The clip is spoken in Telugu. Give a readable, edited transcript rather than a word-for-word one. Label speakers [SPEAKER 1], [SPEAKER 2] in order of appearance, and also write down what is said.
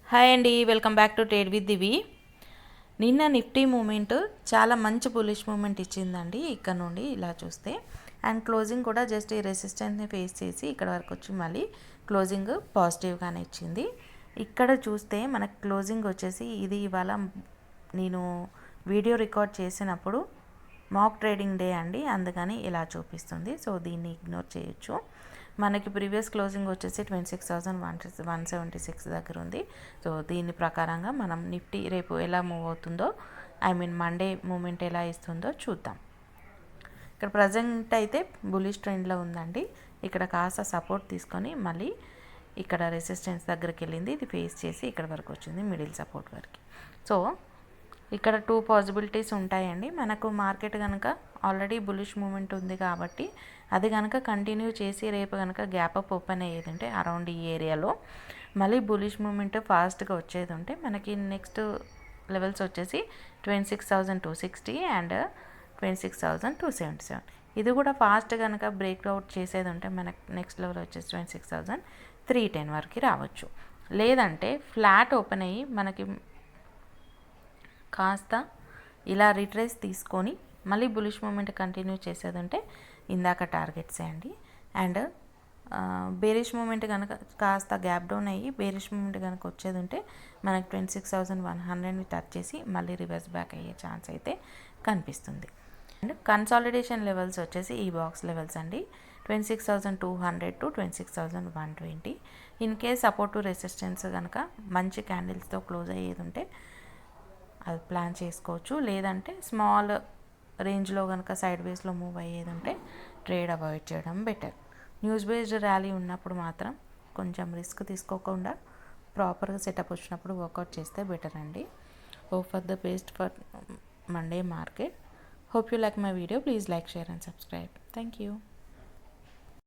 [SPEAKER 1] హాయ్ అండి, welcome back to trade with Divi. నిన్న నిఫ్టీ మూమెంట్ చాలా మంచి బులిష్ మూమెంట్ ఇచ్చిందండి. ఇక్కడ నుండి ఇలా చూస్తే అండ్ క్లోజింగ్ కూడా జస్ట్ ఈ రెసిస్టెన్స్ని ఫేస్ చేసి ఇక్కడ వరకు వచ్చి మళ్ళీ క్లోజింగ్ పాజిటివ్గానే ఇచ్చింది. ఇక్కడ చూస్తే మనకు క్లోజింగ్ వచ్చేసి ఇది ఇవాళ నేను వీడియో రికార్డ్ చేసినప్పుడు మాక్ ట్రేడింగ్ డే అండి, అందుకని ఇలా చూపిస్తుంది. సో దీన్ని ఇగ్నోర్ చేయొచ్చు. మనకి ప్రీవియస్ క్లోజింగ్ వచ్చేసి 26,176 దగ్గర ఉంది. సో దీని ప్రకారంగా మనం నిఫ్టీ రేపు ఎలా మూవ్ అవుతుందో, మండే మూమెంట్ ఎలా ఇస్తుందో చూద్దాం. ఇక్కడ ప్రజెంట్ అయితే బులిష్ ట్రెండ్లో ఉందండి. ఇక్కడ కాస్త సపోర్ట్ తీసుకొని మళ్ళీ ఇక్కడ రెసిస్టెన్స్ దగ్గరికి వెళ్ళింది. ఇది ఫేస్ చేసి ఇక్కడ వరకు వచ్చింది, మిడిల్ సపోర్ట్ వరకు. సో ఇక్కడ 2 పాసిబిలిటీస్ ఉంటాయండి. మనకు మార్కెట్ కనుక ఆల్రెడీ బులిష్ మూమెంట్ ఉంది కాబట్టి అది కనుక కంటిన్యూ చేసి రేపు కనుక గ్యాప్ అప్ ఓపెన్ అయ్యేది ఉంటే అరౌండ్ ఈ ఏరియాలో మళ్ళీ బులిష్ మూమెంట్ ఫాస్ట్గా వచ్చేది ఉంటే మనకి నెక్స్ట్ లెవెల్స్ వచ్చేసి 26,260 అండ్ 26,277. ఇది కూడా ఫాస్ట్ కనుక బ్రేక్అవుట్ చేసేది ఉంటే మనకు నెక్స్ట్ లెవెల్ వచ్చేసి 26,310 వరకు రావచ్చు. లేదంటే ఫ్లాట్ ఓపెన్ అయ్యి మనకి కాస్త ఇలా రిట్రేస్ తీసుకొని మళ్ళీ బులిష్ మూమెంట్ కంటిన్యూ చేసేది ఉంటే ఇందాక టార్గెట్స్ అండి. అండ్ బేరిష్ మూమెంట్ కనుక కాస్త గ్యాప్ డౌన్ అయ్యి బేరిష్ మూమెంట్ కనుక వచ్చేది ఉంటే మనకు 26,100ని టచ్ చేసి మళ్ళీ రివర్స్ బ్యాక్ అయ్యే ఛాన్స్ అయితే కనిపిస్తుంది. అండ్ కన్సాలిడేషన్ లెవెల్స్ వచ్చేసి ఈ బాక్స్ లెవెల్స్ అండి, 26,200 to 26,120. In case support to resistance కనుక మంచి క్యాండిల్స్తో క్లోజ్ అయ్యేది ఉంటే అది ప్లాన్ చేసుకోవచ్చు. లేదంటే స్మాల్ రేంజ్లో కనుక సైడ్ వేస్లో మూవ్ అయ్యేది ఉంటే ట్రేడ్ అవాయిడ్ చేయడం బెటర్. న్యూస్ బేస్డ్ ర్యాలీ ఉన్నప్పుడు మాత్రం కొంచెం రిస్క్ తీసుకోకుండా ప్రాపర్గా సెటప్ వచ్చినప్పుడు వర్కౌట్ చేస్తే బెటర్ అండి. Hope for the best for Monday market. Hope you like my video. Please like, share and subscribe. Thank you.